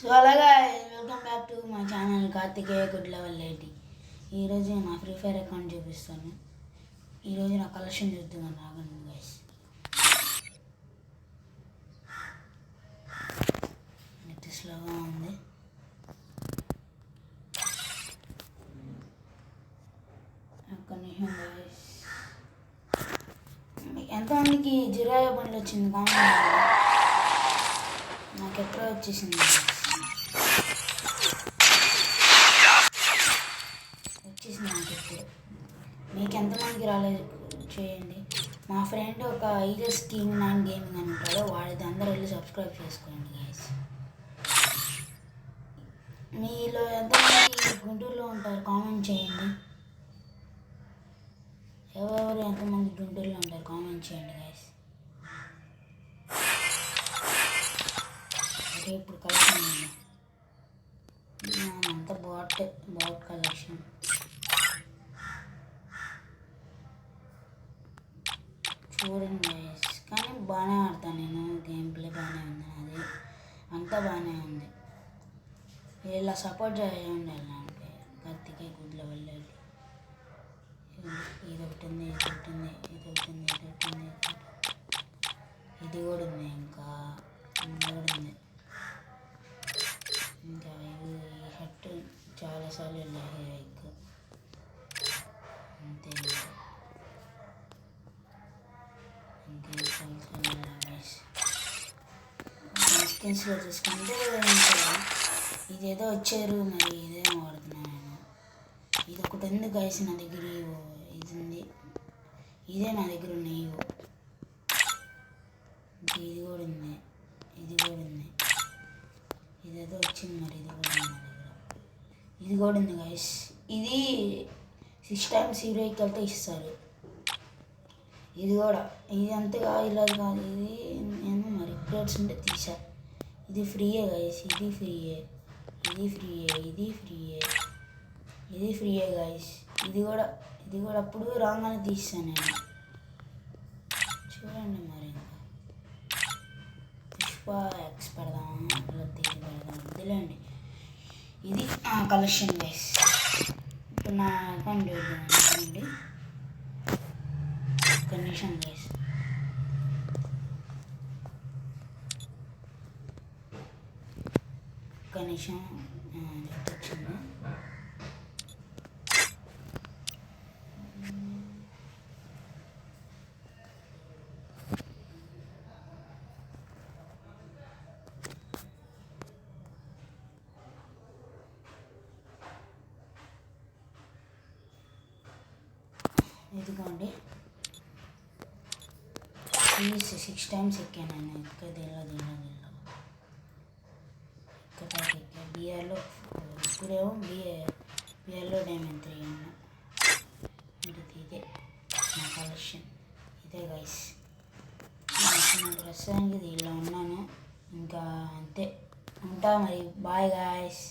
So అలాగా welcome back to my channel Karthikeya good level 80. ఈరోజు నా ఫ్రీ ఫైర్ అకౌంట్ చూపిస్తాను. ఈరోజు నా కలెక్షన్ చూద్దామని రాగండి గైస్. నెట్ స్లోగా ఉంది. ఒక్క నిమిషం గైస్. ఎంతమందికి జిరాయా బండ్లు వచ్చింది కామెంట్. నాకు ఎప్పుడో వచ్చేసింది. నాకు ఇప్పుడు మీకు ఎంతమందికి రాలేదు చేయండి. మా ఫ్రెండ్ ఒక ఐజెస్ కింగ్ 9 గేమింగ్ అని ఉంటాడు, వాడిది అందరూ వెళ్ళి సబ్స్క్రైబ్ చేసుకోండి గైస్. మీలో ఎంతమంది గుంటూరులో ఉంటారు కామెంట్ చేయండి. ఎవరెవరు ఎంతమంది గుంటూరులో ఉంటారు కామెంట్ చేయండి గైస్. ఓకే, ఇప్పుడు కలెక్షన్ అంతా బాట్ కలెక్షన్. చూడండి గైస్, కానీ బాగానే ఆడతాను నేను. గేమ్ ప్లే బాగానే ఉంది, అది అంతా బాగానే ఉంది. ఇలా సపోర్ట్ చేయండి. అలాంటి కార్తికేయ గుడ్ లెవెల్ 80. ఇది ఒకటి ఉంది, ఇది ఒకటి ఉంది, ఇది ఒకటి ఉంది, ఇది ఒకటి ఉంది, ఇది కూడా ఉంది, ఇంకా ఇది కూడా ఉంది. ఇంకా ఈ హట్ చాలాసార్లు వెళ్ళాయి ఎక్కువ అంతే. స్కిన్స్లో చూసుకుంటే ఇదేదో వచ్చారు, మరి ఇదేమో వాడుతున్నాను నేను. ఇది ఒకటి ఉంది గైస్ నా దగ్గర. ఇది ఉంది, ఇదే నా దగ్గర ఉన్నాయి. ఇది కూడా ఉంది, ఇది కూడా ఉంది. ఇదేదో వచ్చింది, మరి ఇది కూడా ఉంది నా దగ్గర. ఇది కూడా ఉంది గైస్. ఇది 6 times హీరోయికి వెళ్తే ఇస్తారు. ఇది కూడా, ఇది అంతగా ఇలా కాదు. ఇది నేను మరి ప్లేట్స్ ఉంటే తీసా. ఇది ఫ్రీయే గైస్, ఇది ఫ్రీయే, ఇది ఫ్రీయే, ఇది ఫ్రీయే, ఇది ఫ్రీయే గైస్. ఇది కూడా అప్పుడు రాగానే తీసాను నేను. చూడండి మరి. ఇంకా పుష్ప ఎక్స్ పెడదాం, అట్లా తీసి పెడదాం, వద్దులేండి. ఇది కలెక్షన్ గైస్. ఇప్పుడు నా అకౌంట్ చూద్దామండి. ఒక్క నిమిషం గైస్. ఒక్క నిమిషం వచ్చింది. ఇదిగోండి, 6 times ఎక్కాను నేను. ఇంకా దీనిలో ఇంకా ఎక్కా. బిఆర్లో ఇప్పుడేమో బిఆర్లో డైమండ్ 3 ఉన్నా. ఇదే నా కలెక్షన్, ఇదే గైస్. ప్రస్తుతానికి దీనిలో ఉన్నాను. ఇంకా అంతే, ఉంటా మరి. Bye guys.